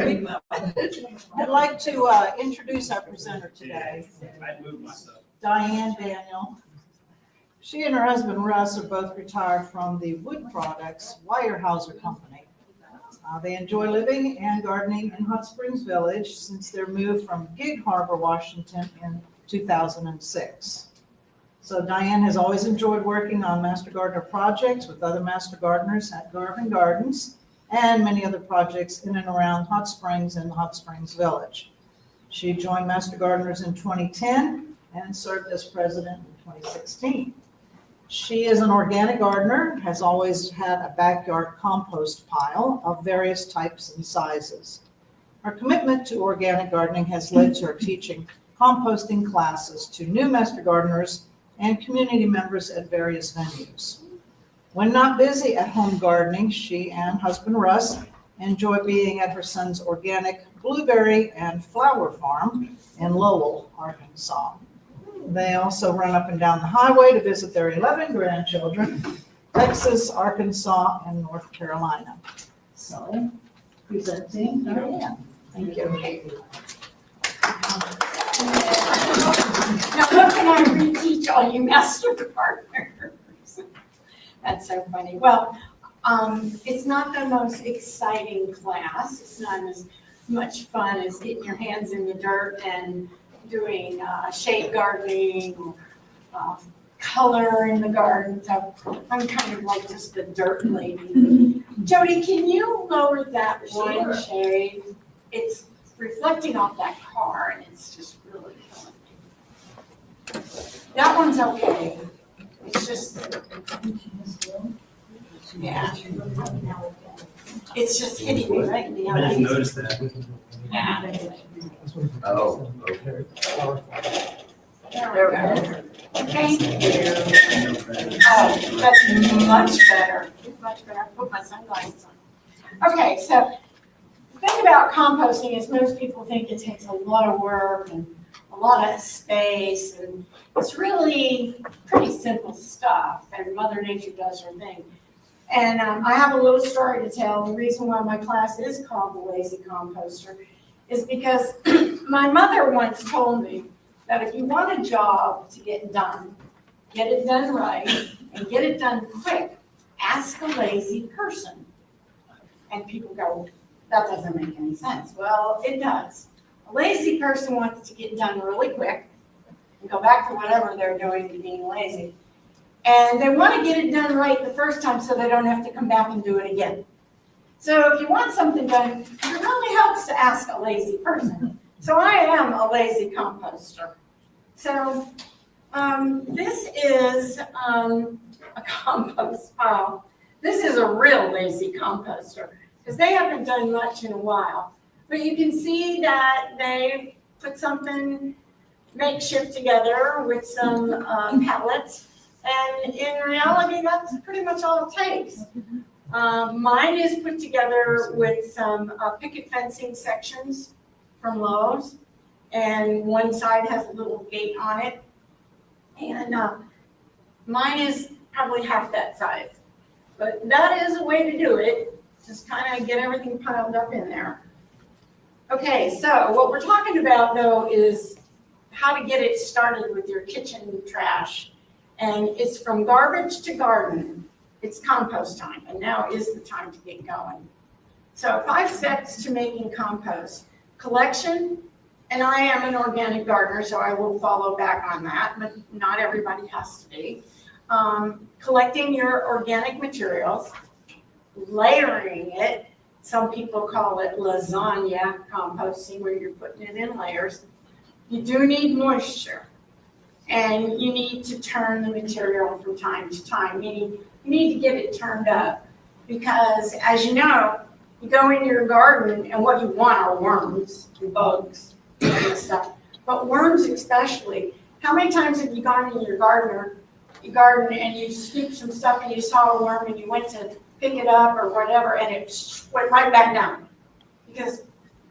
I'd like to introduce our presenter today, Diane Daniel. She and her husband Russ are both retired from the Wood Products Weyerhaeuser Company. They enjoy living and gardening in Hot Springs Village since their move from Gig Harbor, Washington in 2006. So Diane has always enjoyed working on Master Gardener projects with other Master Gardeners at Garden Gardens and many other projects in and around Hot Springs and Hot Springs Village. She joined Master Gardeners in 2010 and served as president in 2016. She is an organic gardener, has always had a backyard compost pile of various types and sizes. Her commitment to organic gardening has led to her teaching composting classes to new Master Gardeners and community members at various venues. When not busy at home gardening, she and husband Russ enjoy being at her son's organic blueberry and flower farm in Lowell, Arkansas. They also run up and down the highway to visit their 11 grandchildren, Texas, Arkansas, and North Carolina. So, presenting Diane. Thank you. Now, how can I reteach all you Master Gardeners? That's so funny. Well, it's not the most exciting class. It's not as much fun as getting your hands in the dirt and doing shade gardening, color in the garden. So I'm kind of like just the dirt lady. Jody, can you lower that one shade? It's reflecting off that car and it's just really fun. That one's okay. It's just, yeah. It's just hitting me right in the I eye. didn't notice that. Yeah. Oh, okay. There we go. Okay. Oh, that's much better. Much better. I put my sunglasses on. Okay, so the thing about composting is most people think it takes a lot of work and a lot of space, and it's really pretty simple stuff, and Mother Nature does her thing. And I have a little story to tell. The reason why my class is called the Lazy Composter is because my mother once told me that if you want a job to get it done right, and get it done quick, ask a lazy person. And people go, that doesn't make any sense. Well, it does. A lazy person wants to get done really quick and go back to whatever they're doing to being lazy. And they want to get it done right the first time so they don't have to come back and do it again. So if you want something done, it really helps to ask a lazy person. So I am a lazy composter. So this is a compost pile. This is a real lazy composter because they haven't done much in a while. But you can see that they put something makeshift together with some pallets. And in reality, that's pretty much all it takes. Mine is put together with some picket fencing sections from Lowe's, and one side has a little gate on it. And mine is probably half that size. But that is a way to do it, just kind of get everything piled up in there. Okay, so what we're talking about, though, is how to get it started with your kitchen trash. And it's from garbage to garden. It's compost time, and now is the time to get going. So 5 steps to making compost. Collection, and I am an organic gardener, so I will follow back on that, but not everybody has to be. Collecting your organic materials, layering it. Some people call it lasagna composting, where you're putting it in layers. You do need moisture. And you need to turn the material from time to time, meaning you need to get it turned up. Because as you know, you go in your garden and what you want are worms and bugs and stuff. But worms especially. How many times have you gone in your garden and you scooped some stuff and you saw a worm and you went to pick it up or whatever and it went right back down? Because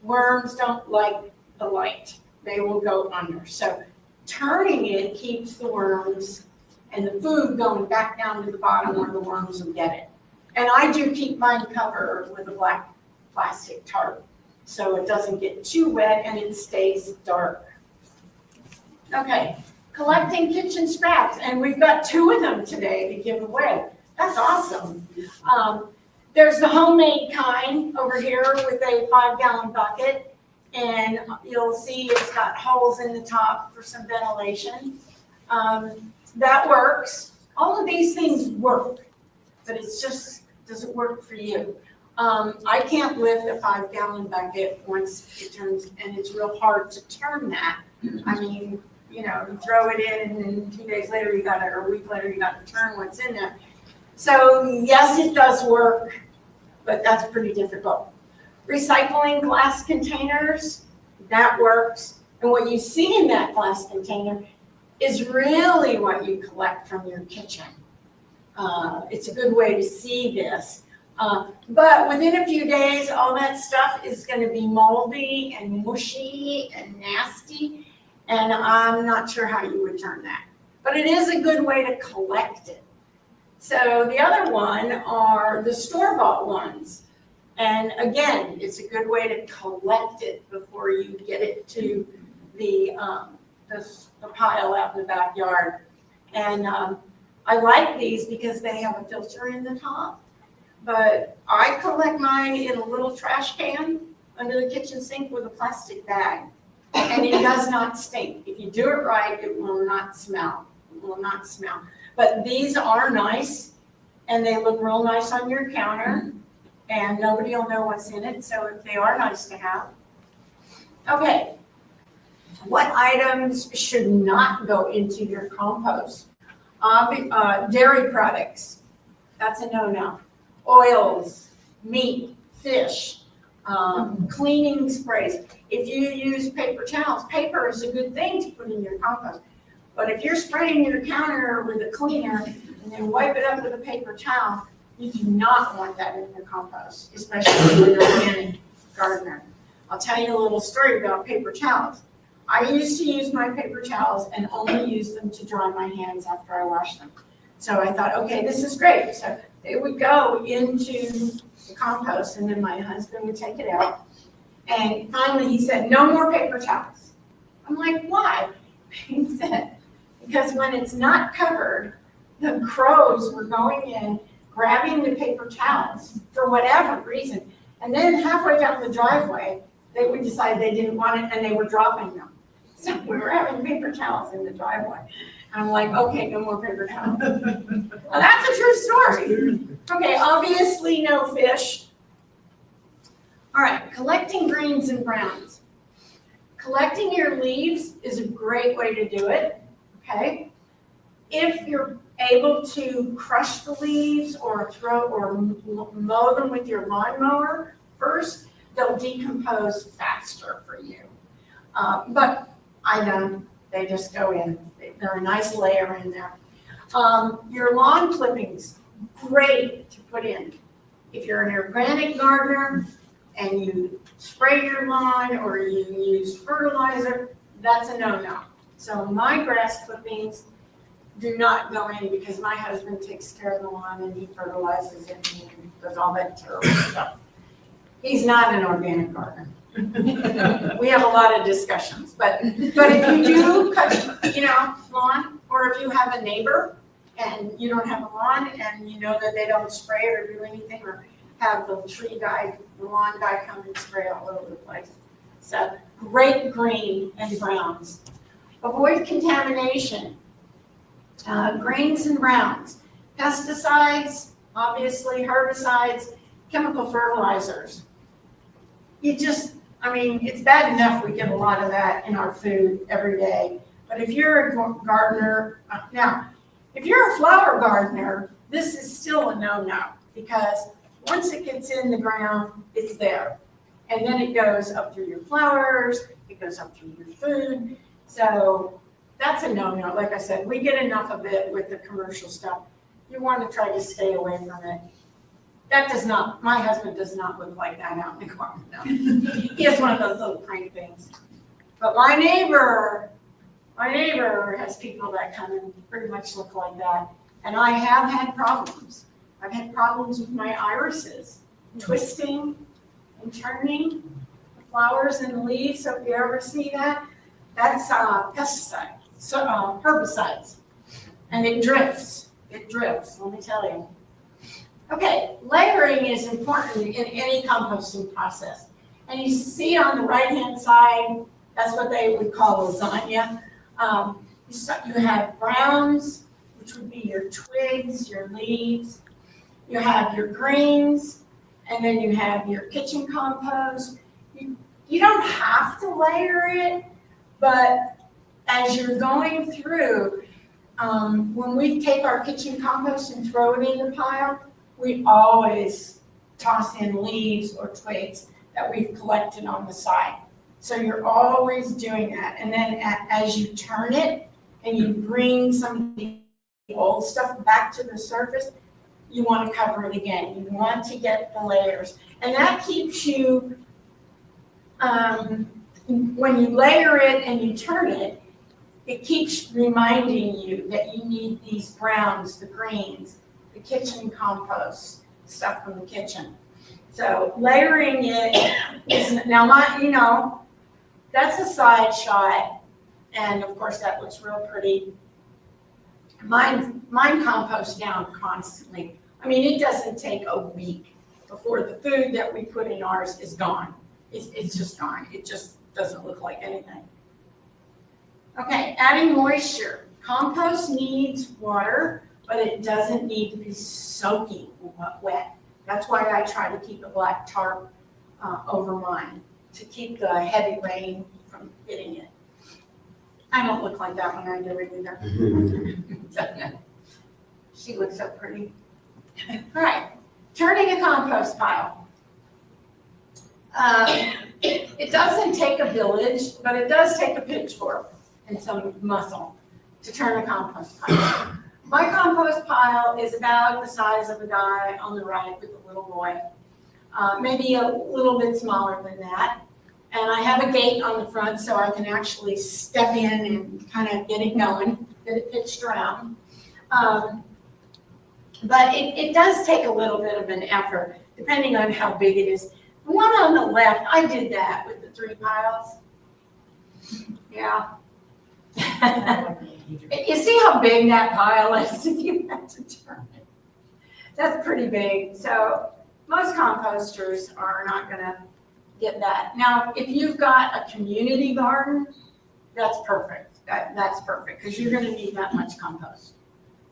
worms don't like the light. They will go under. So turning it keeps the worms and the food going back down to the bottom where the worms will get it. And I do keep mine covered with a black plastic tarp so it doesn't get too wet and it stays dark. Okay, collecting kitchen scraps, and we've got 2 of them today to give away. That's awesome. There's the homemade kind over here with a 5-gallon bucket, and you'll see it's got holes in the top for some ventilation. That works. All of these things work, but it's just doesn't work for you. I can't lift a 5-gallon bucket once it turns, and it's real hard to turn that. I mean, you throw it in, and 2 days later you got it, or a week later you got to turn what's in there. So yes, it does work, but that's pretty difficult. Recycling glass containers, that works. And what you see in that glass container is really what you collect from your kitchen. It's a good way to see this. But within a few days, all that stuff is going to be moldy and mushy and nasty, and I'm not sure how you would turn that. But it is a good way to collect it. So the other one are the store-bought ones. And again, it's a good way to collect it before you get it to the pile out in the backyard. And I like these because they have a filter in the top. But I collect mine in a little trash can under the kitchen sink with a plastic bag. And it does not stink. If you do it right, it will not smell. It will not smell. But these are nice, and they look real nice on your counter, and nobody will know what's in it, so if they are nice to have. Okay, what items should not go into your compost? Dairy products, that's a no-no. Oils, meat, fish, cleaning sprays. If you use paper towels, paper is a good thing to put in your compost. But if you're spraying your counter with a cleaner and then wipe it up with a paper towel, you do not want that in your compost, especially if you're an organic gardener. I'll tell you a little story about paper towels. I used to use my paper towels and only use them to dry my hands after I wash them. So I thought, okay, this is great. So they would go into the compost, and then my husband would take it out. And finally he said, no more paper towels. I'm like, why? He said, because when it's not covered, the crows were going in, grabbing the paper towels for whatever reason. And then halfway down the driveway, they would decide they didn't want it, and they were dropping them. So we were having paper towels in the driveway. I'm like, okay, no more paper towels. Well, that's a true story. Okay, obviously no fish. All right, collecting greens and browns. Collecting your leaves is a great way to do it, okay? If you're able to crush the leaves or mow them with your lawnmower first, they'll decompose faster for you. But I don't, they just go in. They're a nice layer in there. Your lawn clippings, great to put in. If you're an organic gardener and you spray your lawn or you use fertilizer, that's a no-no. So my grass clippings do not go in because my husband takes care of the lawn and he fertilizes it and does all that terrible stuff. He's not an organic gardener. We have a lot of discussions, but if you do cut, lawn, or if you have a neighbor and you don't have a lawn and you know that they don't spray it or do anything or have the lawn guy come and spray all over the place. So great green and browns. Avoid contamination. Greens and browns. Pesticides, obviously herbicides, chemical fertilizers. It's bad enough we get a lot of that in our food every day. But if you're a gardener, now, if you're a flower gardener, this is still a no-no because once it gets in the ground, it's there. And then it goes up through your flowers, it goes up through your food. So that's a no-no. Like I said, we get enough of it with the commercial stuff. You want to try to stay away from it. My husband does not look like that out in the garden. No. He has one of those little crank things. But my neighbor has people that come and pretty much look like that. And I have had problems. I've had problems with my irises, twisting and turning. flowers and leaves. So if you ever see that, that's pesticide, so herbicides. And it drifts, let me tell you. Okay, layering is important in any composting process. And you see on the right-hand side, that's what they would call lasagna. You have browns, which would be your twigs, your leaves. You have your greens, and then you have your kitchen compost. You don't have to layer it, but as you're going through, when we take our kitchen compost and throw it in the pile, we always toss in leaves or twigs that we've collected on the side. So you're always doing that. And then as you turn it and you bring some of the old stuff back to the surface, you want to cover it again. You want to get the layers. And that keeps you, when you layer it and you turn it, it keeps reminding you that you need these browns, the greens, the kitchen compost, stuff from the kitchen. So layering it is, now that's a side shot. And of course that looks real pretty. Mine composts down constantly. I mean, it doesn't take a week before the food that we put in ours is gone. It's just gone. It just doesn't look like anything. Okay, adding moisture. Compost needs water, but it doesn't need to be soaking wet. That's why I try to keep a black tarp over mine, to keep the heavy rain from hitting it. I don't look like that when I do it either. She looks so pretty. All right, turning a compost pile. It doesn't take a village, but it does take a pitchfork and some muscle to turn a compost pile. My compost pile is about the size of a die on the right with a little boy, maybe a little bit smaller than that. And I have a gate on the front so I can actually step in and kind of get it going, get it pitched around. But it does take a little bit of an effort, depending on how big it is. The one on the left, I did that with the 3 piles. Yeah. You see how big that pile is if you have to turn it. That's pretty big. So most composters are not going to get that. Now, if you've got a community garden, that's perfect. That's perfect because you're going to need that much compost.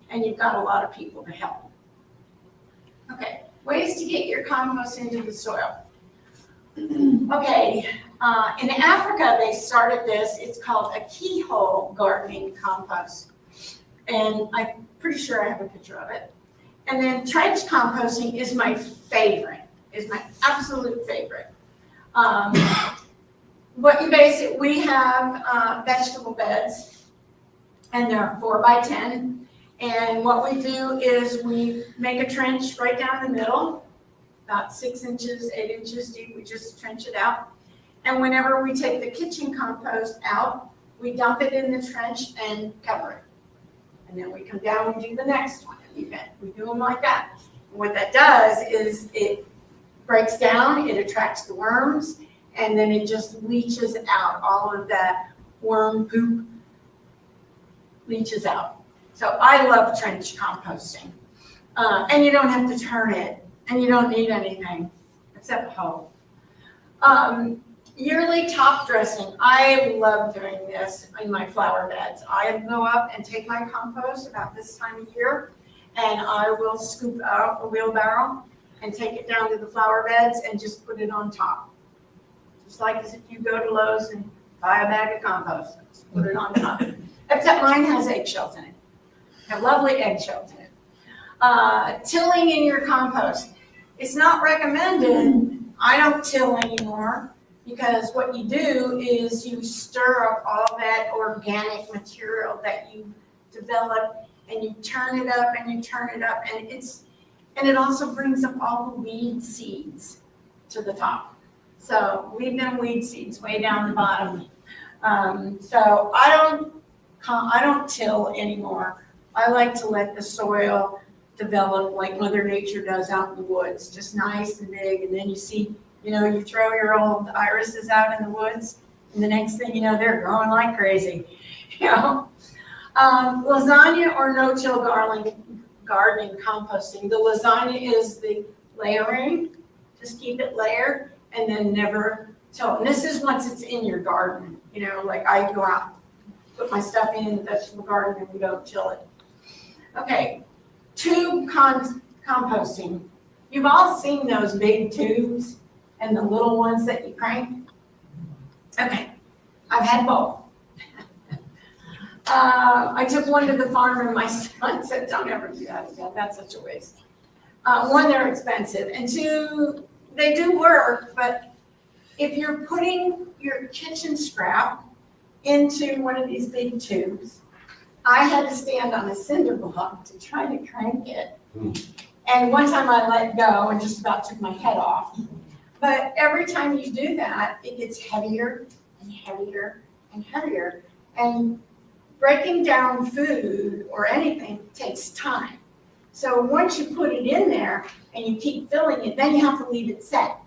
And you've got a lot of people to help. Okay, ways to get your compost into the soil. Okay, in Africa, they started this. It's called a keyhole gardening compost. And I'm pretty sure I have a picture of it. And then trench composting is my favorite, is my absolute favorite. We have vegetable beds, and they're 4 by 10. And what we do is we make a trench right down the middle, about 6 inches, 8 inches deep. We just trench it out. And whenever we take the kitchen compost out, we dump it in the trench and cover it. And then we come down and do the next one. We do them like that. And what that does is it breaks down, it attracts the worms, and then it just leaches out. All of that worm poop leaches out. So I love trench composting. And you don't have to turn it, and you don't need anything except a hoe. Yearly top dressing. I love doing this in my flower beds. I go up and take my compost about this time of year, and I will scoop out a wheelbarrow and take it down to the flower beds and just put it on top. Just like as if you go to Lowe's and buy a bag of compost, just put it on top. Except mine has eggshells in it. Have lovely eggshells in it. Tilling in your compost. It's not recommended. I don't till anymore because what you do is you stir up all that organic material that you develop and you turn it up and you turn it up and it also brings up all the weed seeds to the top. So leave them weed seeds way down the bottom. So I don't till anymore. I like to let the soil develop like Mother Nature does out in the woods, just nice and big. And then you You know, you throw your old irises out in the woods, and the next thing you know, they're growing like crazy. You know, lasagna or no-till gardening composting. The lasagna is the layering. Just keep it layered and then never till. And this is once it's in your garden. You know, like I go out, put my stuff in the vegetable garden, and we don't till it. Okay, tube composting. You've all seen those big tubes and the little ones that you crank. Okay, I've had both. I took one to the farm and my son said, don't ever do that again. That's such a waste. One, they're expensive. And two, they do work, but if you're putting your kitchen scrap into one of these big tubes, I had to stand on a cinder block to try to crank it. And one time I let go and just about took my head off. But every time you do that, it gets heavier and heavier and heavier. And breaking down food or anything takes time. So once you put it in there and you keep filling it, then you have to leave it set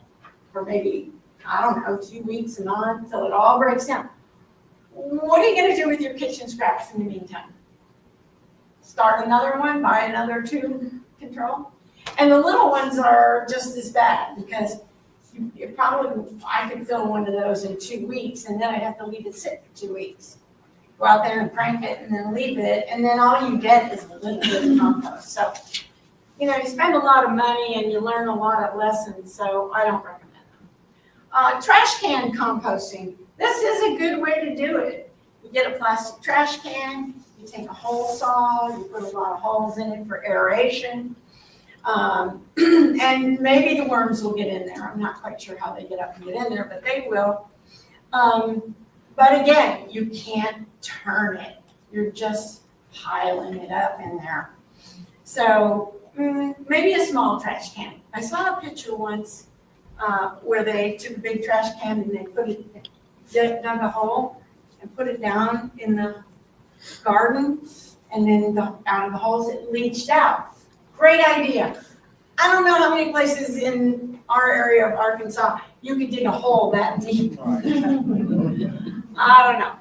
for maybe, I don't know, 2 weeks, a month, until it all breaks down. What are you going to do with your kitchen scraps in the meantime? Start another one, buy another tube control? And the little ones are just as bad because you probably, I could fill one of those in 2 weeks and then I'd have to leave it sit for 2 weeks. Go out there and crank it and then leave it, and then all you get is a little bit of compost. So, you know, you spend a lot of money and you learn a lot of lessons, so I don't recommend them. Trash can composting. This is a good way to do it. You get a plastic trash can, you take a hole saw, you put a lot of holes in it for aeration, and maybe the worms will get in there. I'm not quite sure how they get up and get in there, but they will. But again, you can't turn it. You're just piling it up in there. So maybe a small trash can. I saw a picture once where they took a big trash can and they put it, dug a hole and put it down in the garden, and then out of the holes it leached out. Great idea. I don't know how many places in our area of Arkansas you could dig a hole that deep. I don't know.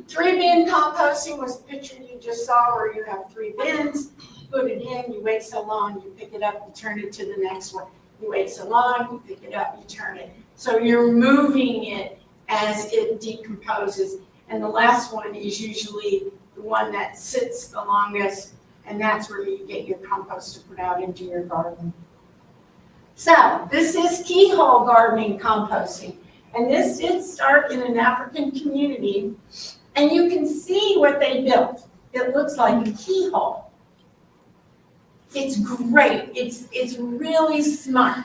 3-bin composting was the picture you just saw where you have 3 bins, put it in, you wait so long, you pick it up, you turn it to the next one. You wait so long, you pick it up, you turn it. So you're moving it as it decomposes. And the last one is usually the one that sits the longest, and that's where you get your compost to put out into your garden. So this is keyhole gardening composting. And this did start in an African community, and you can see what they built. It looks like a keyhole. It's great. It's really smart.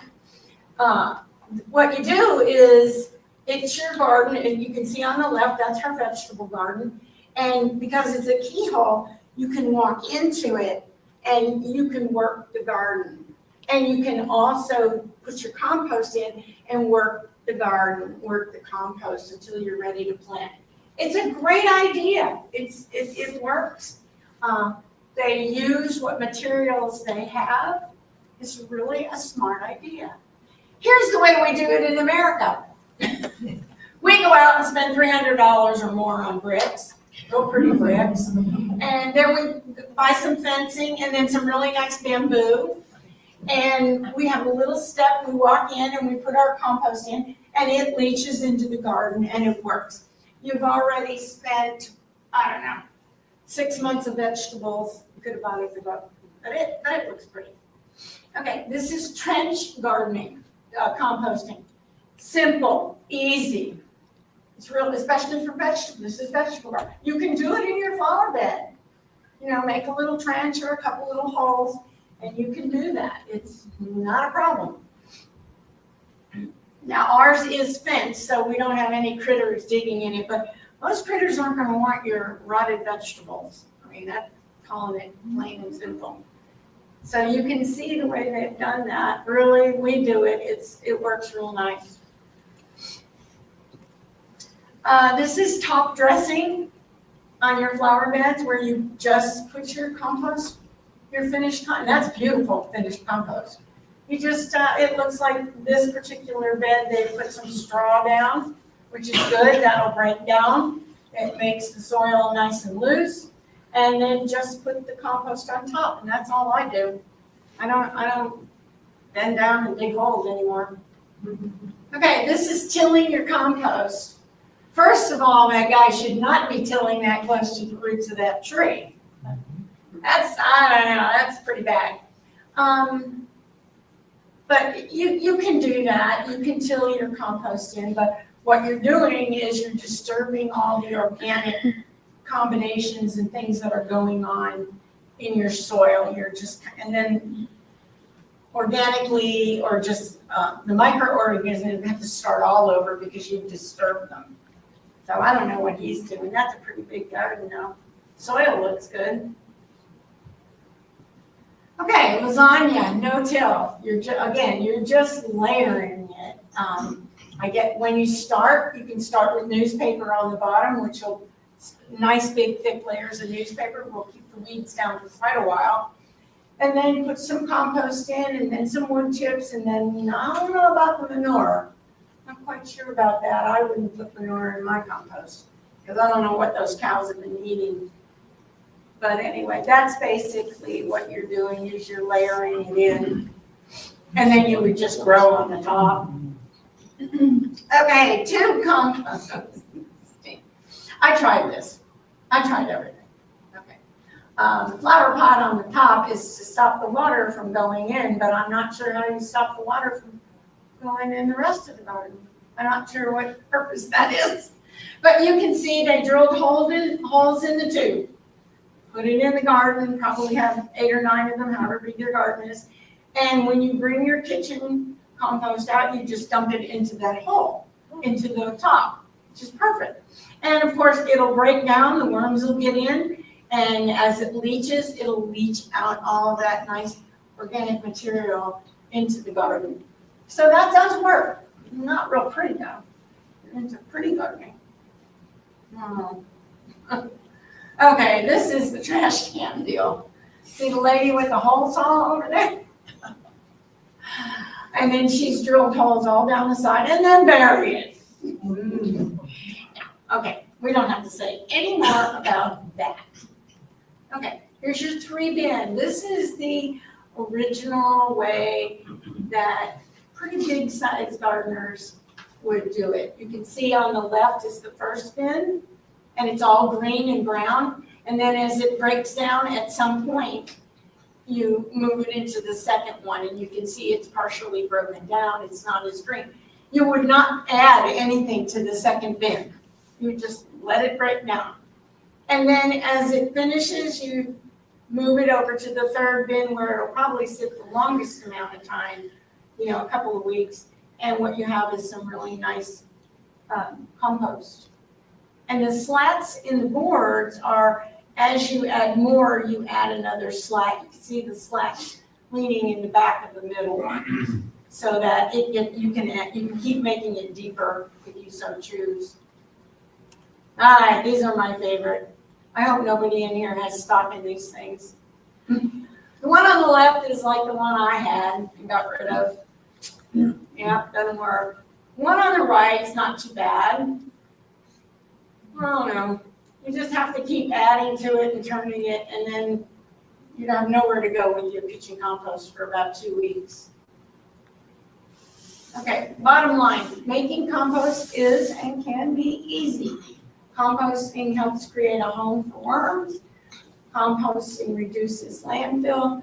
What you do is, it's your garden, and you can see on the left, that's her vegetable garden. And because it's a keyhole, you can walk into it, and you can work the garden. And you can also put your compost in and work the garden, work the compost until you're ready to plant. It's a great idea. It works. They use what materials they have. It's really a smart idea. Here's the way we do it in America. We go out and spend $300 or more on bricks, real pretty bricks, and then we buy some fencing and then some really nice bamboo. And we have a little step, we walk in and we put our compost in, and it leaches into the garden and it works. You've already spent, I don't know, 6 months of vegetables. You could have bought it for about, but it looks pretty. Okay, this is trench gardening, composting. Simple, easy. It's real, especially for vegetables. This is vegetable garden. You can do it in your flower bed. You know, make a little trench or a couple little holes, and you can do that. It's not a problem. Now ours is fenced, so we don't have any critters digging in it, but most critters aren't going to want your rotted vegetables. I mean, that's calling it plain and simple. So you can see the way they've done that. Really, we do it. It works real nice. This is top dressing on your flower beds, where you just put your compost, your finished, that's beautiful finished compost. You just, it looks like this particular bed, they put some straw down, which is good, that'll break down. It makes the soil nice and loose. And then just put the compost on top, and that's all I do. I don't bend down and dig holes anymore. Okay, this is tilling your compost. First of all, that guy should not be tilling that close to the roots of that tree. I don't know, that's pretty bad. But you can do that, you can till your compost in, but what you're doing is you're disturbing all the organic combinations and things that are going on in your soil. You're just, and then organically or just the microorganisms have to start all over because you've disturbed them. So I don't know what he's doing. That's a pretty big garden now. Soil looks good. Okay, lasagna, no till. You're just layering it. When you start, you can start with newspaper on the bottom, which will, nice big thick layers of newspaper will keep the weeds down for quite a while. And then you put some compost in and then some wood chips and then, I don't know about the manure. Not quite sure about that. I wouldn't put manure in my compost because I don't know what those cows have been eating. But anyway, that's basically what you're doing is you're layering it in. And then you would just grow on the top. Okay, tube compost. I tried this. I tried everything. Okay. The flower pot on the top is to stop the water from going in, but I'm not sure how you stop the water from going in the rest of the garden. I'm not sure what purpose that is. But you can see they drilled holes in the tube. Put it in the garden, probably have 8 or 9 of them, however big your garden is. And when you bring your kitchen compost out, you just dump it into that hole, into the top, which is perfect. And of course, it'll break down, the worms will get in, and as it leaches, it'll leach out all of that nice organic material into the garden. So that does work. Not real pretty though. It's a pretty gardening. Okay, this is the trash can deal. See the lady with the hole saw over there? And then she's drilled holes all down the side and then buried it. Okay, we don't have to say any more about that. Okay, here's your 3 bin. This is the original way that pretty big sized gardeners would do it. You can see on the left is the first bin, and it's all green and brown. And then as it breaks down at some point, you move it into the second one, and you can see it's partially broken down. It's not as green. You would not add anything to the second bin. You just let it break down. And then as it finishes, you move it over to the third bin where it'll probably sit the longest amount of time, a couple of weeks. And what you have is some really nice compost. And the slats in the boards are, as you add more, you add another slat. You can see the slat leaning in the back of the middle one, so that you can keep making it deeper if you so choose. All right, these are my favorite. I hope nobody in here has stock in these things. The one on the left is like the one I had and got rid of. Yeah, doesn't work. One on the right is not too bad. I don't know. You just have to keep adding to it and turning it, and then you have nowhere to go with your kitchen compost for about 2 weeks. Okay, bottom line, making compost is and can be easy. Composting helps create a home for worms. Composting reduces landfill.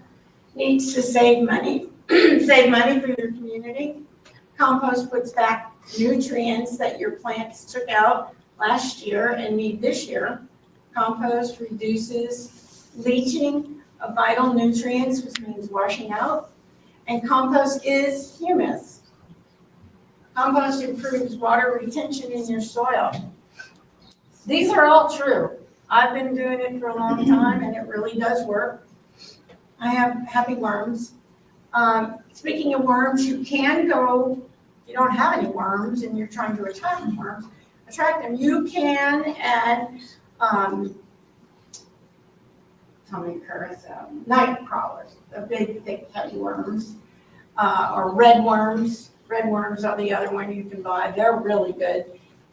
Needs to save money. Save money for your community. Compost puts back nutrients that your plants took out last year and need this year. Compost reduces leaching of vital nutrients, which means washing out. And compost is humus. Compost improves water retention in your soil. These are all true. I've been doing it for a long time and it really does work. I have happy worms. Speaking of worms, you can go, if you don't have any worms and you're trying to attract them, you can add night crawlers, the big, thick, heavy worms. or red worms. Red worms are the other one you can buy. They're really good.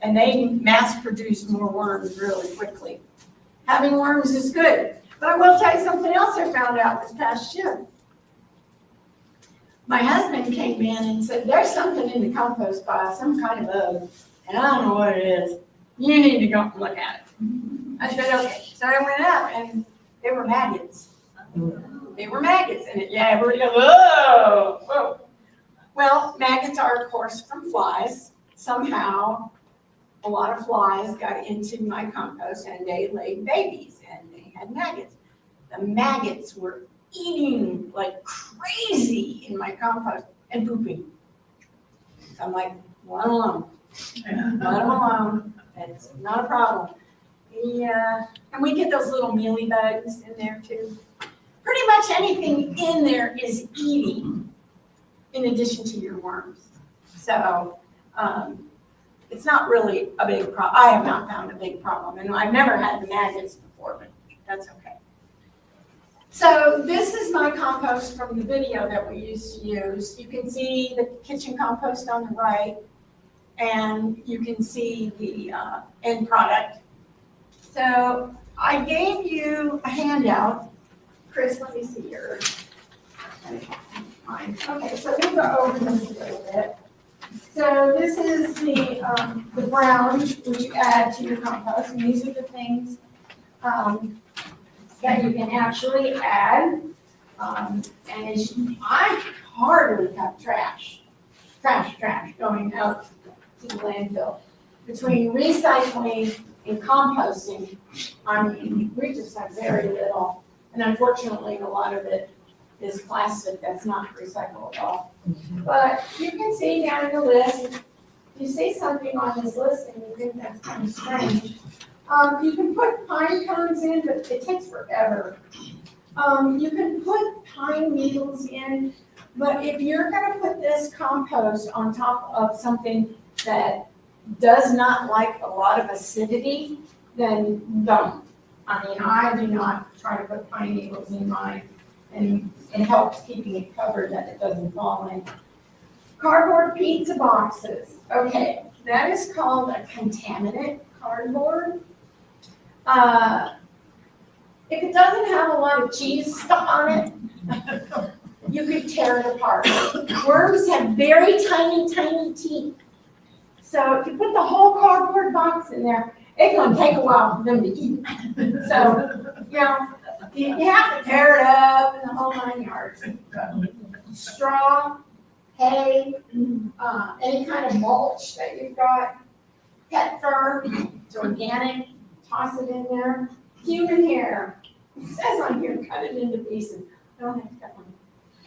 And they mass produce more worms really quickly. Having worms is good. But I will tell you something else I found out this past year. My husband came in and said, there's something in the compost pile, some kind of bug, and I don't know what it is. You need to go and look at it. I said, okay. So I went up and they were maggots. They were maggots in it. Yeah, everybody goes, whoa, whoa. Well, maggots are, of course, from flies. Somehow, a lot of flies got into my compost and they laid babies and they had maggots. The maggots were eating like crazy in my compost and pooping. So I'm like, let them alone. Let them alone. It's not a problem. Yeah, and we get those little mealy bugs in there too. Pretty much anything in there is eating in addition to your worms. So it's not really a big problem. I have not found a big problem, and I've never had the maggots before, but that's okay. So this is my compost from the video that we used to use. You can see the kitchen compost on the right, and you can see the end product. So I gave you a handout. Chris, let me see yours. Okay, so we'll go over this a little bit. So this is the brown, which you add to your compost, and these are the things that you can actually add. And I hardly have trash going out to the landfill. Between recycling and composting, I mean, we just have very little. And unfortunately, a lot of it is plastic that's not recyclable at all. But you can see down in the list, if you see something on this list and you think that's kind of strange, you can put pine cones in, but it takes forever. You can put pine needles in, but if you're gonna put this compost on top of something that does not like a lot of acidity, then don't. I mean, I do not try to put pine needles in mine, and it helps keeping it covered that it doesn't fall in. Cardboard pizza boxes. Okay, that is called a contaminant cardboard. If it doesn't have a lot of cheese stuck on it, you could tear it apart. Worms have very tiny, tiny teeth. So if you put the whole cardboard box in there, it's gonna take a while for them to eat. So, you know, you have to tear it up and the whole 9 yards. Straw, hay, any kind of mulch that you've got, pet fur, it's organic, toss it in there. Human hair, it says on here, cut it into pieces. I don't have to cut one.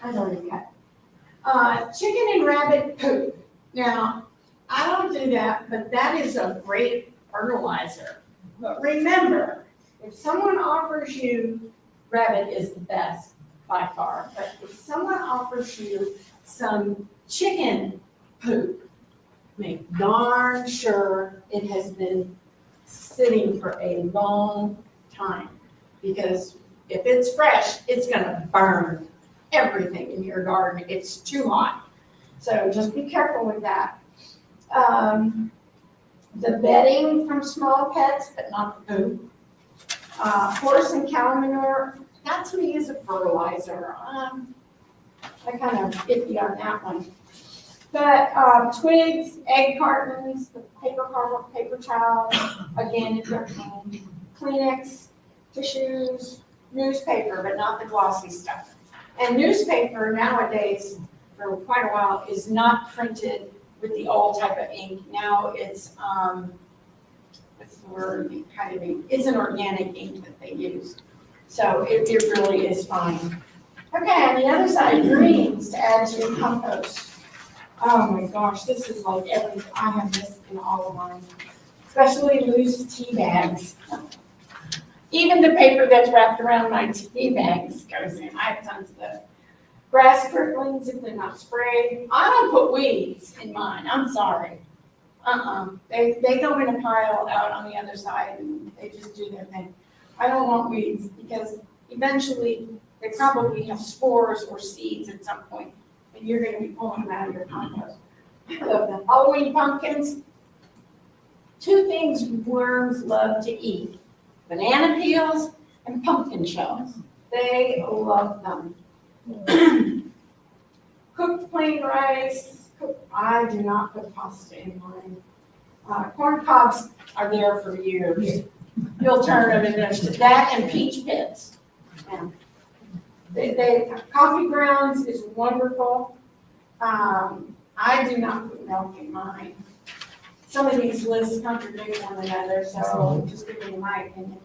I've already cut. Chicken and rabbit poop. Now, I don't do that, but that is a great fertilizer. But remember, if someone offers you, rabbit is the best by far, but if someone offers you some chicken poop, make darn sure it has been sitting for a long time. Because if it's fresh, it's gonna burn everything in your garden. It's too hot. So just be careful with that. The bedding from small pets, but not the poop. Horse and cow manure, that to me is a fertilizer. I kind of iffy on that one. But twigs, egg cartons, the paper towels, again, if they're clean. Kleenex, tissues, newspaper, but not the glossy stuff. And newspaper nowadays, for quite a while, is not printed with the old type of ink. Now it's, what's the word, kind of ink. It's an organic ink that they use. So it really is fine. Okay, on the other side, greens to add to your compost. Oh my gosh, this is like everything. I have this in all of mine, especially loose tea bags. Even the paper that's wrapped around my tea bags goes in. I have tons of those. Grass clippings if they're not sprayed. I don't put weeds in mine. I'm sorry. They go in a pile out on the other side and they just do their thing. I don't want weeds because eventually they probably have spores or seeds at some point and you're gonna be pulling them out of your compost. The Halloween pumpkins, two things worms love to eat: banana peels and pumpkin shells. They love them. Cooked plain rice, I do not put pasta in mine. Corn cobs are there for years. You'll turn them into that and peach pits. Yeah. Coffee grounds is wonderful. I do not put milk in mine. Some of these lists contradict one another, so I'll just give you my opinion.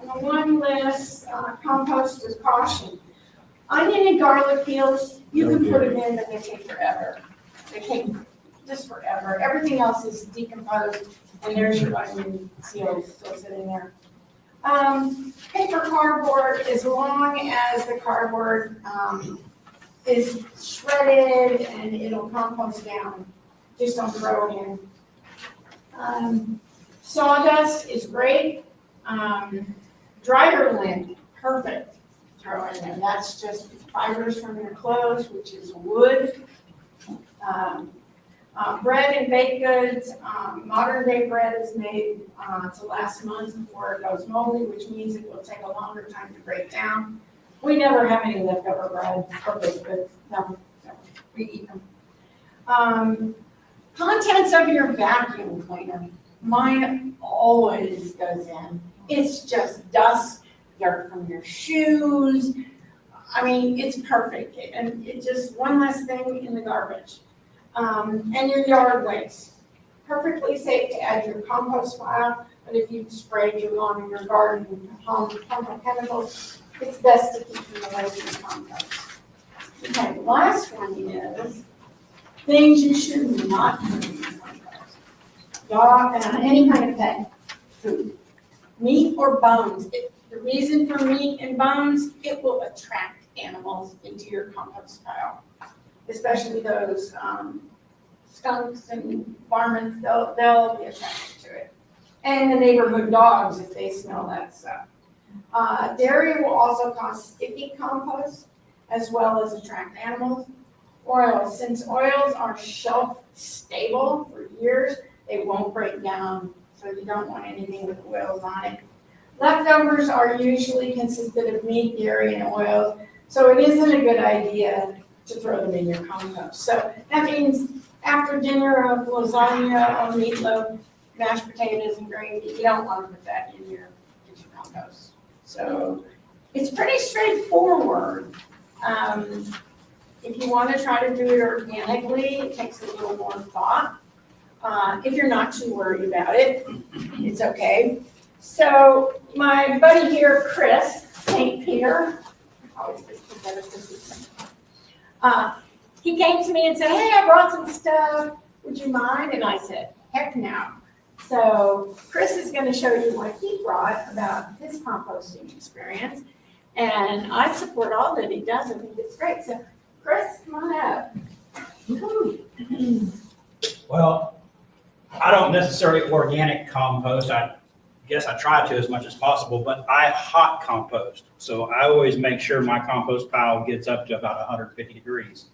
One list, compost with caution. Onion and garlic peels, you can put them in, but they take forever. They take just forever. Everything else is decomposed, and there's your onion seals still sitting there. Paper cardboard, as long as the cardboard is shredded and it'll compost down, just don't throw it in. Sawdust is great. Dryer lint, perfect. Throw in there. That's just fibers from your clothes, which is wood. Bread and baked goods. Modern day bread is made to last months before it goes moldy, which means it will take a longer time to break down. We never have any leftover bread or baked goods. No, we eat them. Contents of your vacuum cleaner. Mine always goes in. It's just dust, dirt from your shoes. I mean, it's perfect. And it's just one less thing in the garbage. And your yard waste. Perfectly safe to add your compost pile, but if you've sprayed your lawn and your garden with harmful chemicals, it's best to keep them away from the compost. Okay, the last one is things you should not put in the compost. Dog, any kind of pet food. Meat or bones. The reason for meat and bones, it will attract animals into your compost pile, especially those skunks and varmints. They'll be attracted to it. And the neighborhood dogs, if they smell that stuff. Dairy will also cause sticky compost as well as attract animals. Oils, since oils are shelf stable for years, they won't break down, so you don't want anything with oils on it. Leftovers are usually consisted of meat, dairy, and oils, so it isn't a good idea to throw them in your compost. So that means after dinner of lasagna or meatloaf, mashed potatoes and gravy, you don't want to put that in your kitchen compost. So it's pretty straightforward. If you want to try to do it organically, it takes a little more thought. If you're not too worried about it, it's okay. So my buddy here, Chris St. Peter, he came to me and said, "Hey, I brought some stuff. Would you mind?" And I said, "Heck no." So Chris is going to show you what he brought about his composting experience. And I support all that he does. I think it's great. So Chris, come on up. Well, I don't necessarily organic compost. I guess I try to as much as possible, but I hot compost. So I always make sure my compost pile gets up to about 150 degrees.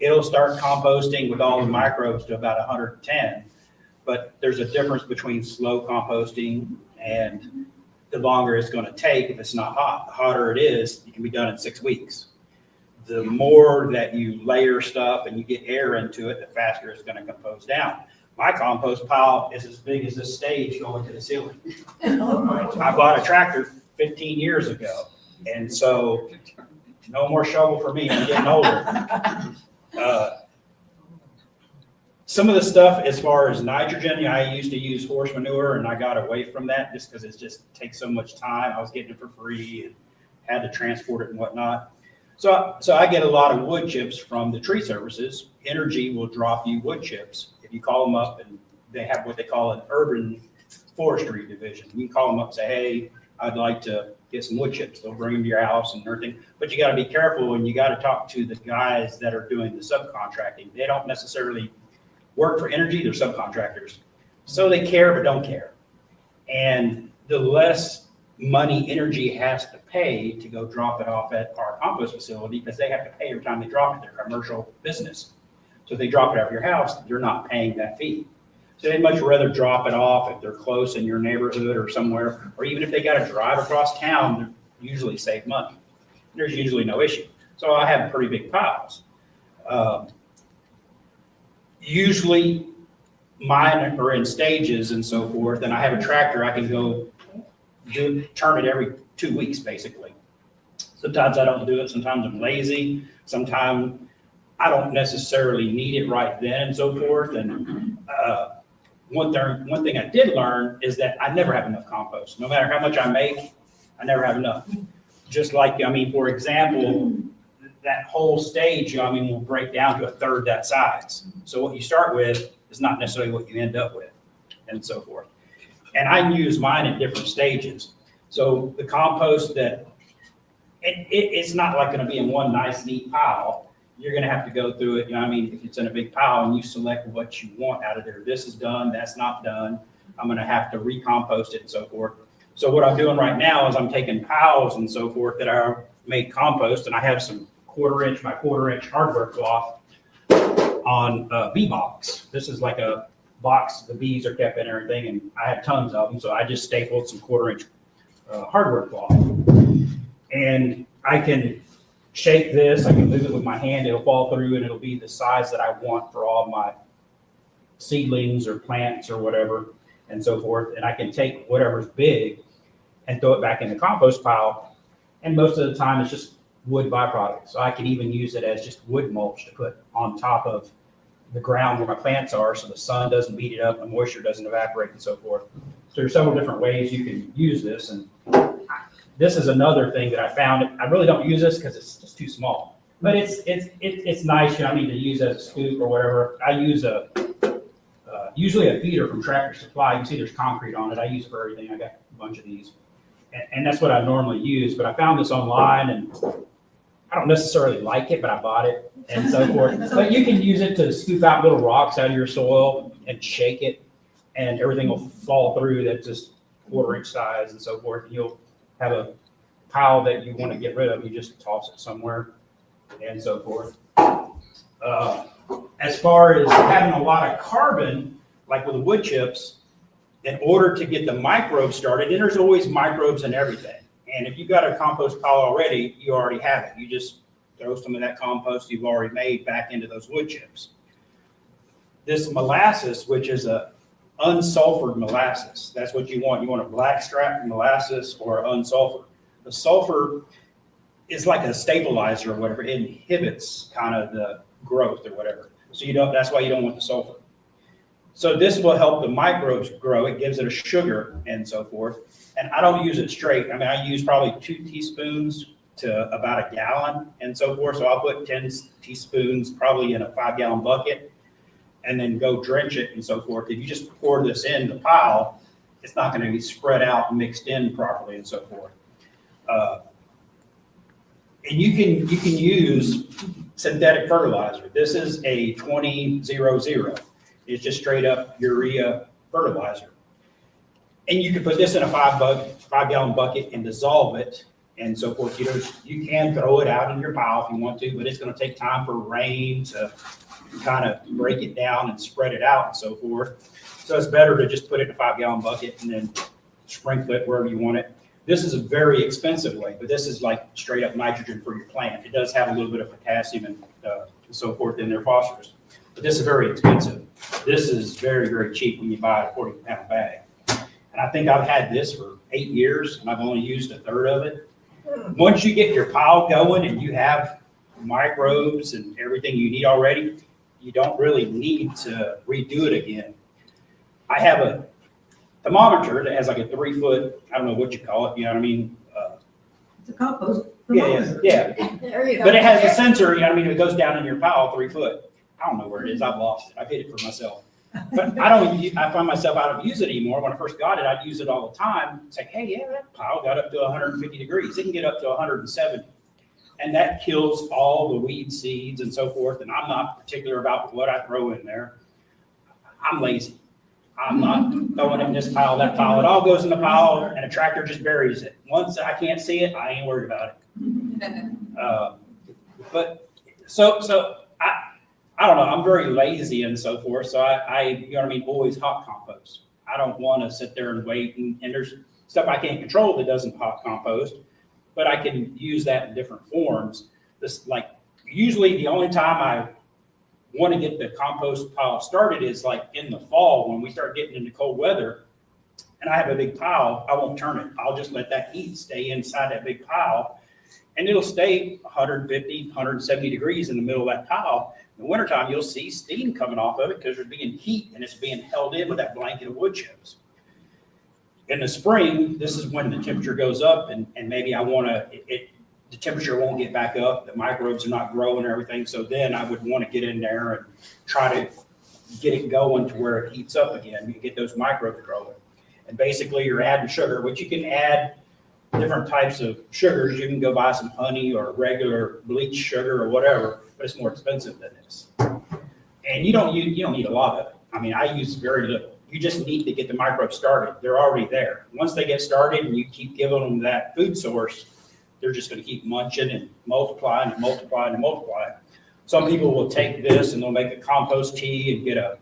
It'll start composting with all the microbes to about 110, but there's a difference between slow composting and the longer it's going to take if it's not hot. The hotter it is, it can be done in 6 weeks. The more that you layer stuff and you get air into it, the faster it's going to compose down. My compost pile is as big as this stage going to the ceiling. I bought a tractor 15 years ago, and so no more shovel for me. I'm getting older. Some of the stuff as far as nitrogen, I used to use horse manure, and I got away from that just because it just takes so much time. I was getting it for free and had to transport it and whatnot. So I get a lot of wood chips from the tree services. Energy will drop you wood chips. If you call them up, and they have what they call an urban forestry division. You can call them up and say, "Hey, I'd like to get some wood chips." They'll bring them to your house and everything. But you got to be careful, and you got to talk to the guys that are doing the subcontracting. They don't necessarily work for energy, they're subcontractors. So they care but don't care. And the less money energy has to pay pay to go drop it off at our compost facility because they have to pay every time they drop it. They're a commercial business. So if they drop it out of your house, you're not paying that fee. So they'd much rather drop it off if they're close in your neighborhood or somewhere, or even if they got to drive across town, they usually save money. There's usually no issue. So I have pretty big piles. Usually mine are in stages and so forth, and I have a tractor I can go turn it every 2 weeks, basically. Sometimes I don't do it, sometimes I'm lazy, sometimes I don't necessarily need it right then and so forth. And one thing I did learn is that I never have enough compost. No matter how much I make, I never have enough. Just like, for example, that whole stage, will break down to a third that size. So what you start with is not necessarily what you end up with, and so forth. And I use mine in different stages. So the compost that, it's not like gonna be in one nice neat pile. You're gonna have to go through it, if it's in a big pile and you select what you want out of there. This is done, that's not done. I'm gonna have to recompost it and so forth. So what I'm doing right now is I'm taking piles and so forth that I made compost, and I have some 1/4 inch by 1/4 inch hardware cloth on a bee box. This is like a box the bees are kept in and everything, and I have tons of them, so I just stapled some 1/4 inch hardware cloth. And I can shake this, I can move it with my hand, it'll fall through and it'll be the size that I want for all my seedlings or plants or whatever and so forth. And I can take whatever's big and throw it back in the compost pile. And most of the time it's just wood byproduct. So I can even use it as just wood mulch to put on top of the ground where my plants are so the sun doesn't beat it up, the moisture doesn't evaporate and so forth. So there's several different ways you can use this. And this is another thing that I found. I really don't use this because it's just too small, but it's nice, to use as a scoop or whatever. I use usually a feeder from Tractor Supply. You can see there's concrete on it. I use it for everything. I got a bunch of these, and that's what I normally use. But I found this online, and I don't necessarily like it, but I bought it and so forth. But you can use it to scoop out little rocks out of your soil and shake it, and everything will fall through. That's just 1/4 inch size and so forth. And you'll have a pile that you want to get rid of. You just toss it somewhere and so forth. As far as having a lot of carbon, like with the wood chips, in order to get the microbes started, and there's always microbes in everything. And if you've got a compost pile already, you already have it. You just throw some of that compost you've already made back into those wood chips. This molasses, which is a unsulfured molasses, that's what you want. You want a blackstrap molasses or unsulfured. The sulfur is like a stabilizer or whatever. It inhibits kind of the growth or whatever. So that's why you don't want the sulfur. So this will help the microbes grow. It gives it a sugar and so forth. And I don't use it straight. I use probably 2 teaspoons to about a gallon and so forth. So I'll put 10 teaspoons probably in a 5-gallon bucket and then go drench it and so forth. If you just pour this in the pile, it's not going to be spread out and mixed in properly and so forth. And you can use synthetic fertilizer. This is a 20-00. It's just straight up urea fertilizer. And you can put this in a 5-gallon bucket and dissolve it and so forth. You can throw it out in your pile if you want to, but it's going to take time for rain to kind of break it down and spread it out and so forth. So it's better to just put it in a 5-gallon bucket and then sprinkle it wherever you want it. This is a very expensive way, but this is like straight up nitrogen for your plant. It does have a little bit of potassium and so forth in their phosphorus, but this is very expensive. This is very, very cheap when you buy a 40-pound bag. And I think I've had this for 8 years and I've only used a third of it. Once you get your pile going and you have microbes and everything you need already, you don't really need to redo it again. I have a thermometer that has like a 3-foot, I don't know what you call it, you know what I mean? It's a compost. Yeah. There you go. But it has a sensor, you know what I mean? It goes down in your pile 3 foot. I don't know where it is. I've lost it. I've hid it for myself. But I find myself I don't use it anymore. When I first got it, I'd use it all the time. It's like, hey, yeah, that pile got up to 150 degrees. It can get up to 170. And that kills all the weed seeds and so forth. And I'm not particular about what I throw in there. I'm lazy. I'm not throwing it in this pile, that pile. It all goes in the pile and a tractor just buries it. Once I can't see it, I ain't worried about it. But so I don't know, I'm very lazy and so forth. So I you know what I mean, always hot compost. I don't want to sit there and wait and there's stuff I can't control that doesn't hot compost, but I can use that in different forms. This like usually the only time I want to get the compost pile started is like in the fall when we start getting into cold weather and I have a big pile, I won't turn it. I'll just let that heat stay inside that big pile and it'll stay 150, 170 degrees in the middle of that pile. In the wintertime, you'll see steam coming off of it because there's being heat and it's being held in with that blanket of wood chips. In the spring, this is when the temperature goes up and maybe I want to, the temperature won't get back up, the microbes are not growing and everything, so then I would want to get in there and try to get it going to where it heats up again, you get those microbes growing. And basically you're adding sugar, which you can add different types of sugars. You can go buy some honey or regular bleach sugar or whatever, but it's more expensive than this. And you don't need a lot of it. I mean, I use very little. You just need to get the microbes started. They're already there. Once they get started and you keep giving them that food source, they're just going to keep munching and multiplying and multiplying and multiplying. Some people will take this and they'll make a compost tea and get a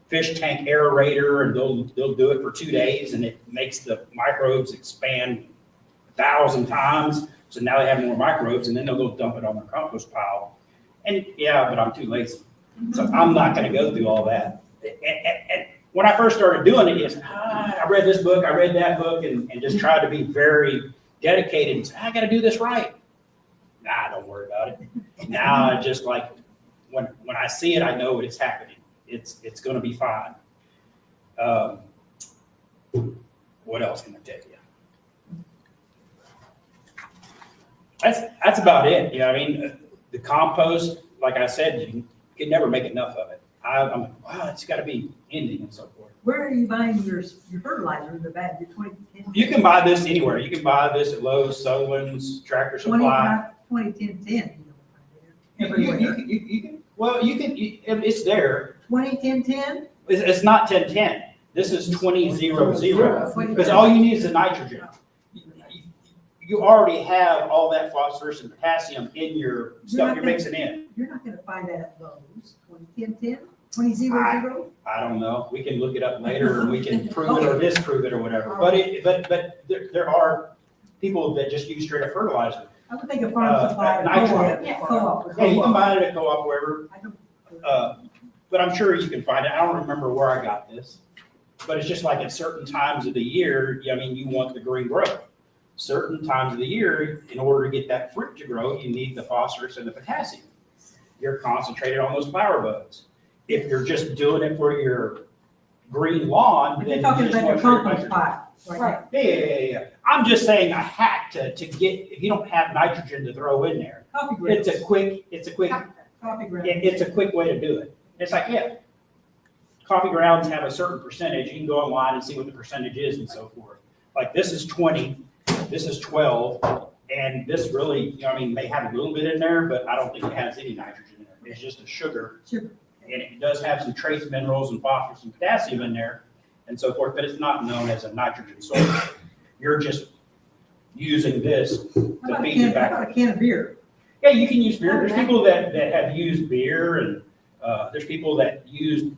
fish tank aerator and they'll do it for 2 days and it makes the microbes expand 1,000 times. So now they have more microbes and then they'll go dump it on their compost pile. And yeah, but I'm too lazy. So I'm not going to go through all that. And when I first started doing it, it's, I read this book, I read that book and just tried to be very dedicated and say, I got to do this right. Nah, don't worry about it. Now I just like, when I see it, I know it's happening. It's going to be fine. What else can I tell you? That's about it. You know, I mean, the compost, like I said, you can never make enough of it. I'm like, wow, it's got to be ending and so forth. Where are you buying your fertilizer, the bag, your 2010? You can buy this anywhere. You can buy this at Lowe's, Sullivan's, Tractor Supply. 2010. Everywhere. It's there. 2010? It's not 1010. This is 2000 because all you need is the nitrogen. You already have all that phosphorus and potassium in your stuff you're mixing in. You're not going to find that at Lowe's. 2010? 2000? I don't know. We can look it up later and we can prove it or disprove it or whatever. But there are people that just use straight up fertilizer. I would think a farm supply or co-op. Yeah, you can buy it at co-op, wherever. But I'm sure you can find it. I don't remember where I got this. But it's just like at certain times of the year, I mean, you want the green growth. Certain times of the year, in order to get that fruit to grow, you need the phosphorus and the potassium. You're concentrated on those flower buds. If you're just doing it for your green lawn, then you're talking about your compost pile. Right. Yeah. I'm just saying a hack to get, if you don't have nitrogen to throw in there, Coffee grounds. it's a quick Coffee grounds. it's a quick way to do it. It's like, yeah, coffee grounds have a certain percentage. You can go online and see what the percentage is and so forth. Like this is 20, this is 12, and this really, I mean, may have a little bit in there, but I don't think it has any nitrogen in it. It's just a sugar. Sugar. And it does have some trace minerals and phosphorus and potassium in there and so forth, but it's not known as a nitrogen source. You're just using this to feed your How about a can of beer? Yeah, you can use beer. There's people that have used beer and there's people that use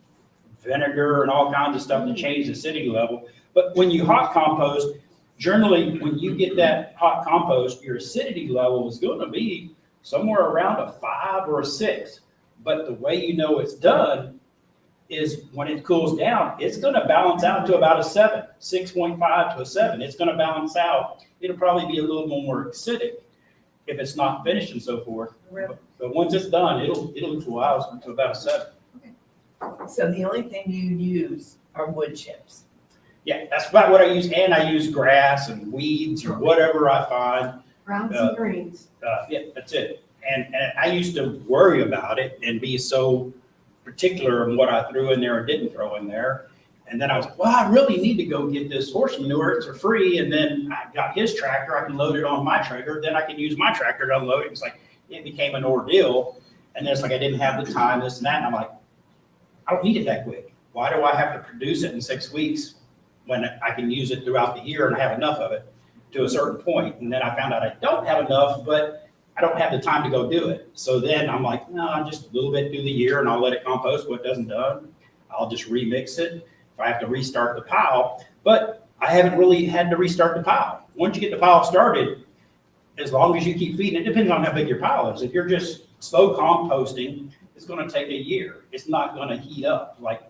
vinegar and all kinds of stuff to change the acidity level. But when you hot compost, generally when you get that hot compost, your acidity level is going to be somewhere around a 5 or a 6. But the way you know it's done is when it cools down, it's going to balance out to about a 7, 6.5 to a 7. It's going to balance out. It'll probably be a little more acidic if it's not finished and so forth. But once it's done, it'll cool out to about a 7. So the only thing you use are wood chips. Yeah, that's about what I use. And I use grass and weeds or whatever I find. Browns and greens. Yeah, that's it. And I used to worry about it and be so particular in what I threw in there or didn't throw in there. And then I was like, well, I really need to go get this horse manure. It's for free. And then I got his tractor. I can load it on my tractor. Then I can use my tractor to unload it. It's like, it became an ordeal. And then it's like, I didn't have the time, this and that. And I'm like, I don't need it that quick. Why do I have to produce it in 6 weeks when I can use it throughout the year and I have enough of it to a certain point? And then I found out I don't have enough, but I don't have the time to go do it. So then I'm like, no, just a little bit through the year and I'll let it compost. What doesn't done, I'll just remix it if I have to restart the pile. But I haven't really had to restart the pile. Once you get the pile started, as long as you keep feeding, it depends on how big your pile is. If you're just slow composting, it's going to take a year. It's not going to heat up. Like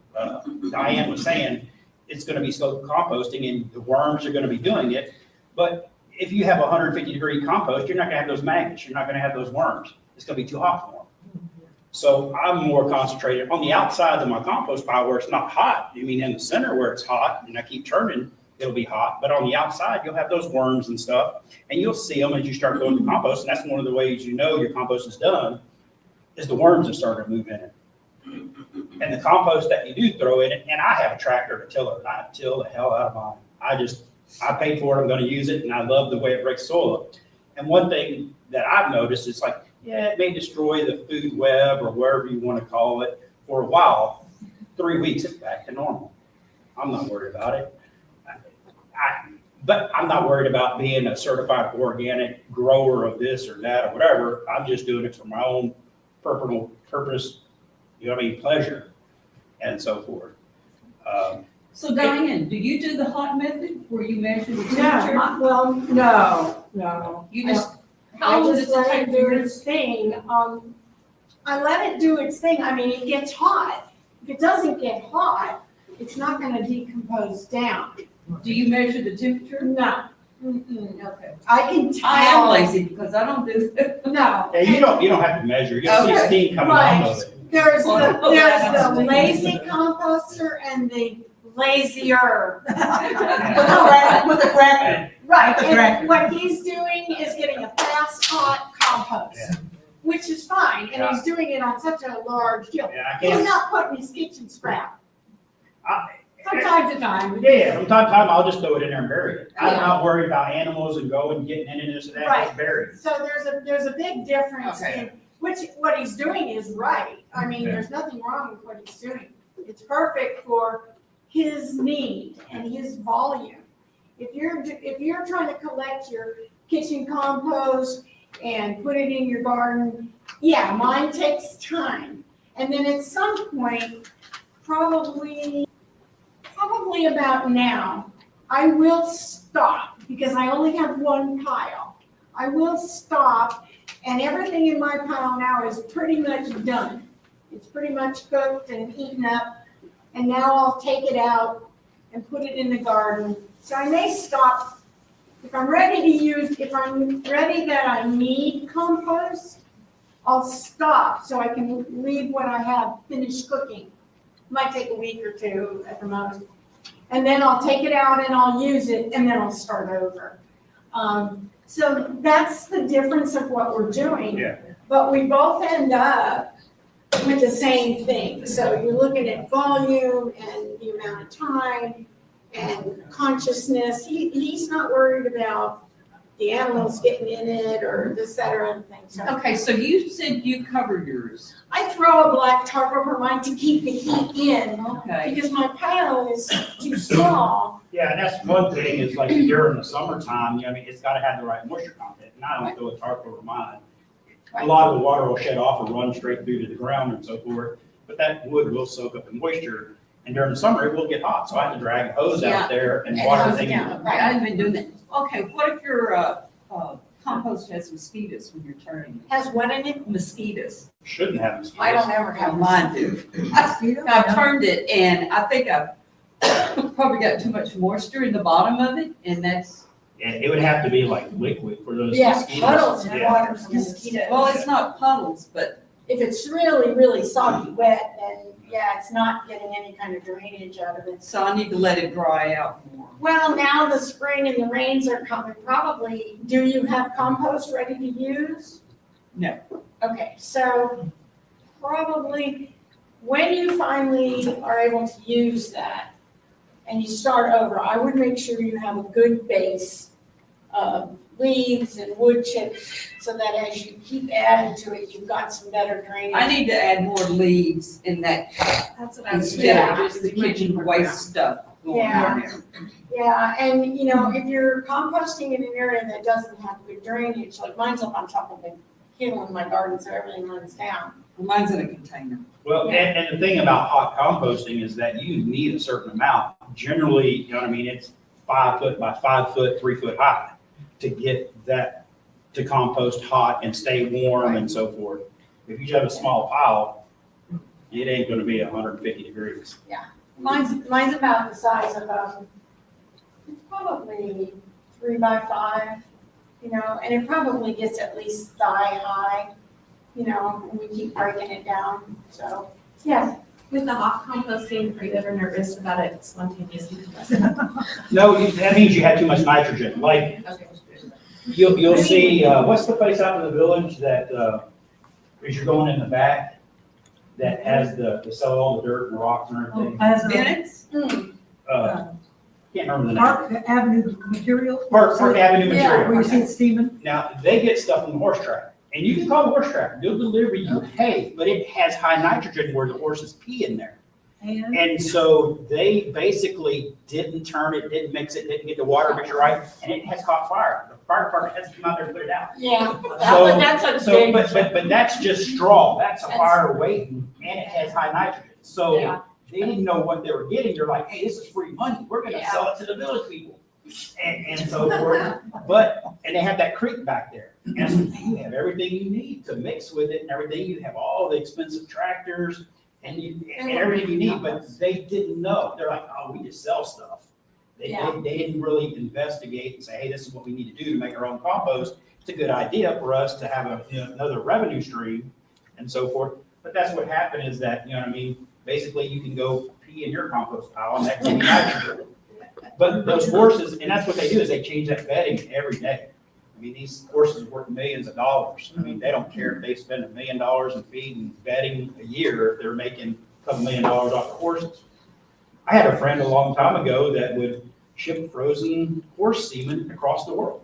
Diane was saying, it's going to be slow composting and the worms are going to be doing it. But if you have 150-degree compost, you're not going to have those maggots. You're not going to have those worms. It's going to be too hot for them. So I'm more concentrated on the outsides of my compost pile where it's not hot. I mean, in the center where it's hot and I keep turning, it'll be hot. But on the outside, you'll have those worms and stuff, and you'll see them as you start going to compost. And that's one of the ways you know your compost is done, is the worms have started to move in it. And the compost that you do throw in it, and I have a tractor to till it, and I till the hell out of mine. I paid for it, I'm going to use it, and I love the way it breaks soil up. And one thing that I've noticed is like, yeah, it may destroy the food web or wherever you want to call it for a while. 3 weeks, it's back to normal. I'm not worried about it. But I'm not worried about being a certified organic grower of this or that or whatever. I'm just doing it for my own purpose, you know what I mean, pleasure, and so forth. So Diane, do you do the hot method where you measure the temperature? No. You just, I how long just does it let take it to do do its thing. I let it do its thing. I mean, it gets hot. If it doesn't get hot, it's not gonna decompose down. Do you measure the temperature? No. Okay. I can tell. I am lazy because I don't do that. No. Yeah, you don't have to measure, you'll see Okay. steam coming Right. off of it. There's Oh, the lazy composter and the lazier. With a cracker. Right, With a cracker. and what he's doing is getting a fast, hot compost, Yeah. which is fine, and he's doing it on such a large scale. Yeah, I He's can't, not putting his kitchen scrap. I- From time to time. yeah, from time to time, I'll just throw it in there and bury it. I'm Yeah. not worried about animals and going, getting in and this and that, Right. it's buried. So there's a big difference Okay. in, what he's doing is right. I mean, Yeah. there's nothing wrong with what he's doing. It's perfect for his need and his volume. If you're trying to collect your kitchen compost and put it in your garden, yeah, mine takes time. And then at some point, probably about now, I will stop because I only have one pile. I will stop, and everything in my pile now is pretty much done. It's pretty much cooked and eaten up, and now I'll take it out and put it in the garden. So I may stop, if I'm ready that I need compost, I'll stop so I can leave what I have finished cooking. Might take a week or two at the most. And then I'll take it out and I'll use it, and then I'll start over. So that's the difference of what we're doing. Yeah. But we both end up with the same thing. So you're looking at volume and the amount of time and consciousness. He's not worried about the animals getting in it or this, that, or other thing. So Okay, so you said you cover yours. I throw a black tarp over mine to keep the heat in Okay. because my pile is too small. Yeah, and that's one thing is like during the summertime, I mean, it's gotta have the right moisture content, and I don't throw a tarp over mine. A lot of the water will shed off and run straight through to the ground and so forth, but that wood will soak up the moisture, and during the summer, it will get hot, so I have to drag a hose Yeah. out there and And water hose it things. down. Right, I've been doing that. Okay, what if your compost has mosquitoes when you're turning it? Has what in it? Mosquitoes. Shouldn't have mosquitoes. I don't ever have Mine do. I've turned it and I think I've probably got too much moisture in the bottom of it, and that's, Yeah, it would have to be like liquid for those Yeah, mosquitoes. puddles of Yeah. water for mosquitoes. well, it's not puddles, but If it's really, really soggy wet, then yeah, it's not getting any kind of drainage out of it. so I need to let it dry out more. Well, now the spring and the rains are coming, probably, do you have compost ready to use? No. Okay, so probably when you finally are able to use that and you start over, I would make sure you have a good base of leaves and wood chips, so that as you keep adding to it, you've got some better drainage. I need to add more leaves in that That's what I was. instead of just the kitchen waste stuff going on there. Yeah, and you know, if you're composting in an area that doesn't have good drainage, like mine's up on top of a hill in my garden, so everything runs down. Mine's in a container. Well, and the thing about hot composting is that you need a certain amount. Generally, you know what I mean, it's 5 foot by 5 foot, 3 foot high to get that to compost hot and stay warm and so forth. If you have a small pile, it ain't gonna be 150 degrees. Mine's about the size of, probably 3 by 5, you know, and it probably gets at least thigh high, you know, and we keep breaking it down, so, yeah. With the hot composting, are you ever nervous about it spontaneously combusting? No, that means you have too much nitrogen. Like, Okay. you'll see, what's the place out in the village that, as you're going in the back, that has the sell all the dirt and rocks and everything? As a Minutes? Can't remember the name. Park Avenue materials. Park Avenue Yeah, Where you material. see it steaming. Now, they get stuff from the horse track, and you can call the horse track, they'll deliver you hay, but it has high nitrogen where the horses pee in there. And And so they basically didn't turn it, didn't mix it, didn't get the water mixture right, and it has caught fire. The fire department has to come out there and put it out. Yeah, So- that's a So, big. but that's just straw, that's a That's- fire waiting, and it has high nitrogen. So Yeah. they didn't know what they were getting, they're like, hey, this is free money, we're gonna Yeah. sell it to the village people. And so forth, and they have that creek back there, and you have everything you need to mix with it and everything, you have all the expensive tractors and everything you need, but they didn't know, they're like, oh, we just sell stuff. Yeah. They didn't really investigate and say, hey, this is what we need to do to make our own compost. It's a good idea for us to have another revenue stream and so forth. But that's what happened is that, you know what I mean, basically you can go pee in your compost pile and that can be nitrogen. But those horses, and that's what they do, is they change that bedding every day. I mean, these horses are worth millions of dollars. I mean, they don't care if they spend $1 million in feed and bedding a year, if they're making a couple $1 million off the horses. I had a friend a long time ago that would ship frozen horse semen across the world.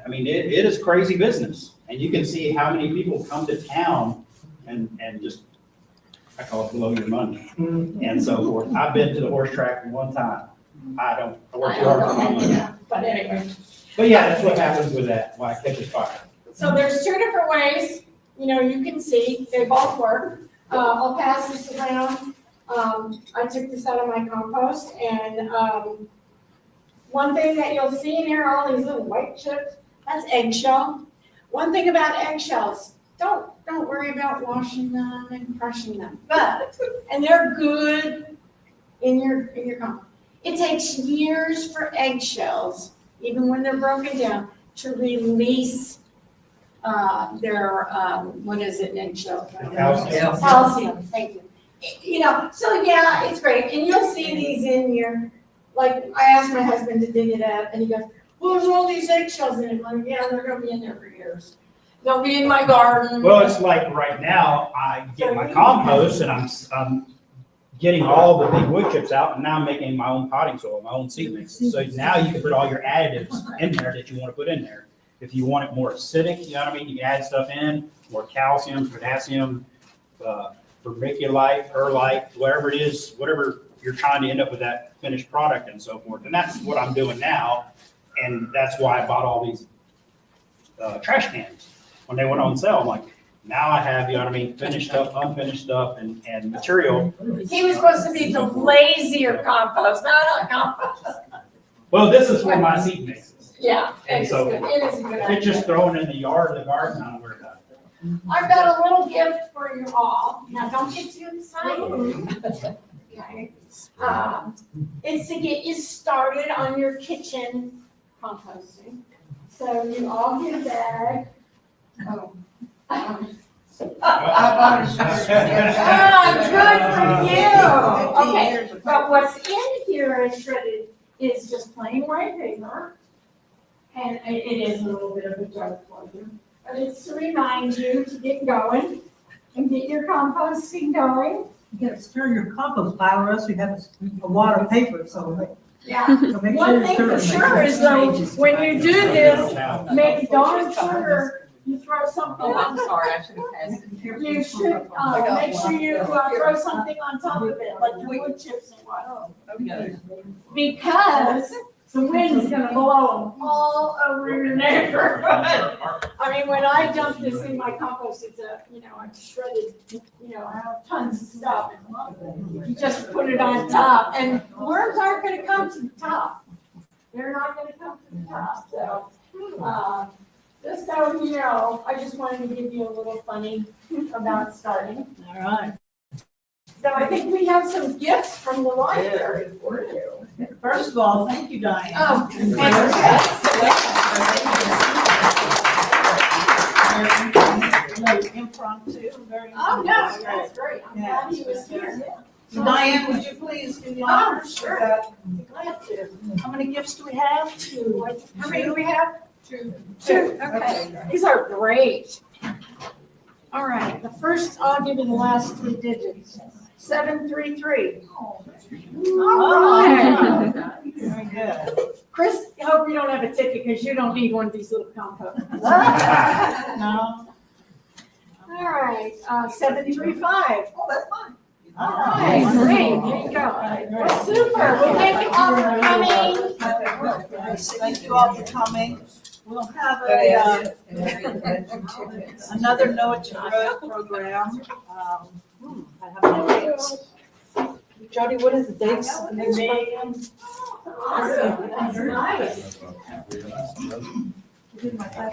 I mean, it is crazy business. And you can see how many people come to town and just, I call it blow your money and so forth. I've been to the horse track one time. I work too hard for my money. But anyway, But yeah, that's what happens with that, why it catches fire. so there's 2 different ways, you know, you can see, they both work. I'll pass this around. I took this out of my compost, and, one thing that you'll see in here, all these little white chips, that's eggshell. One thing about eggshells, don't worry about washing them and crushing them, and they're good in your compost. It takes years for eggshells, even when they're broken down, to release their, what is it in eggshells? Calcium. Calcium, thank you. You know, so yeah, it's great, and you'll see these in your, like, I asked my husband to dig it up, and he goes, well, there's all these eggshells in it. I'm like, yeah, they're gonna be in there for years. They'll be in my garden. Well, it's like right now, I get my compost and I'm getting all the big wood chips out, and now I'm making my own potting soil, my own seed mix. So now you can put all your additives in there that you want to put in there. If you want it more acidic, you know what I mean, you can add stuff in, more calcium, potassium, vermiculite, perlite, whatever it is, whatever you're trying to end up with that finished product and so forth. And that's what I'm doing now, and that's why I bought all these trash cans. When they went on sale, I'm like, now I have, you know what I mean, finished stuff, unfinished stuff, and material. He was supposed to be the lazier compost, not a compost. Well, this is for my seed mixes. Yeah, And it is so- good, it is a good If it's just idea. thrown in the yard or the garden, I don't worry about it. I've got a little gift for you all. Now, don't get too excited. Okay. It's to get you started on your kitchen composting. So you all get a bag. Oh. Ah, good for you. Okay, but what's in here is shredded, is just plain white paper. And it is a little bit of a joke for you, but it's to remind you to get going and get your composting going. You gotta stir your compost pile, or else you have a wad of paper, so Yeah. So make One sure thing for it's sure is though, when you do this, make darn sure you throw something Oh, I'm on. sorry, I should have passed it. You should, make sure you throw something on top of it, like your wood chips and what. Okay. Because the wind's gonna blow them all over your neighborhood. I mean, when I dump this in my compost, it's I've shredded, I have tons of stuff. You just put it on top, and worms aren't gonna come to the top. They're not gonna come to the top, so, just so you know, I just wanted to give you a little funny about starting. All right. So I think we have some gifts from the library for you. First of all, thank you, Diane. Oh, Very impromptu, very. Oh, no, that's great. I'm glad he was here. Diane, would you please do the Oh, honors? sure. Glad to. How many gifts do we have? Two. How many do we have? Two. Two, okay. These are great. All right, the first, I'll give you the last three digits. 733. All right. Very good. Chris, I hope you don't have a ticket because you don't need one of these little composts. No? All right, 735. Oh, that's fine. All right, great, there you go. Well, super, well, thank you all for coming. Thank you all for coming. We'll have another Know It You Grow program. I have my dates. Jody, what is the dates? of the next program? Awesome, that's nice.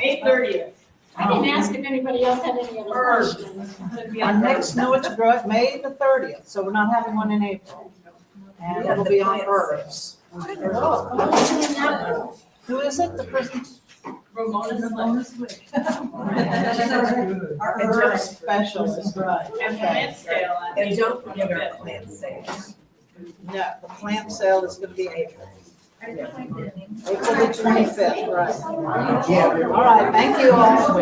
8:30. I didn't ask if anybody else had any other questions. Our next Know It You Grow it May the 30th, so we're not having one in April. And it'll be on herbs. Who is it? The person? Ramona's Our herb specialist, right. And don't forget our plant sales. No, the plant sale is gonna be April. April the 25th, right. All right, thank you all.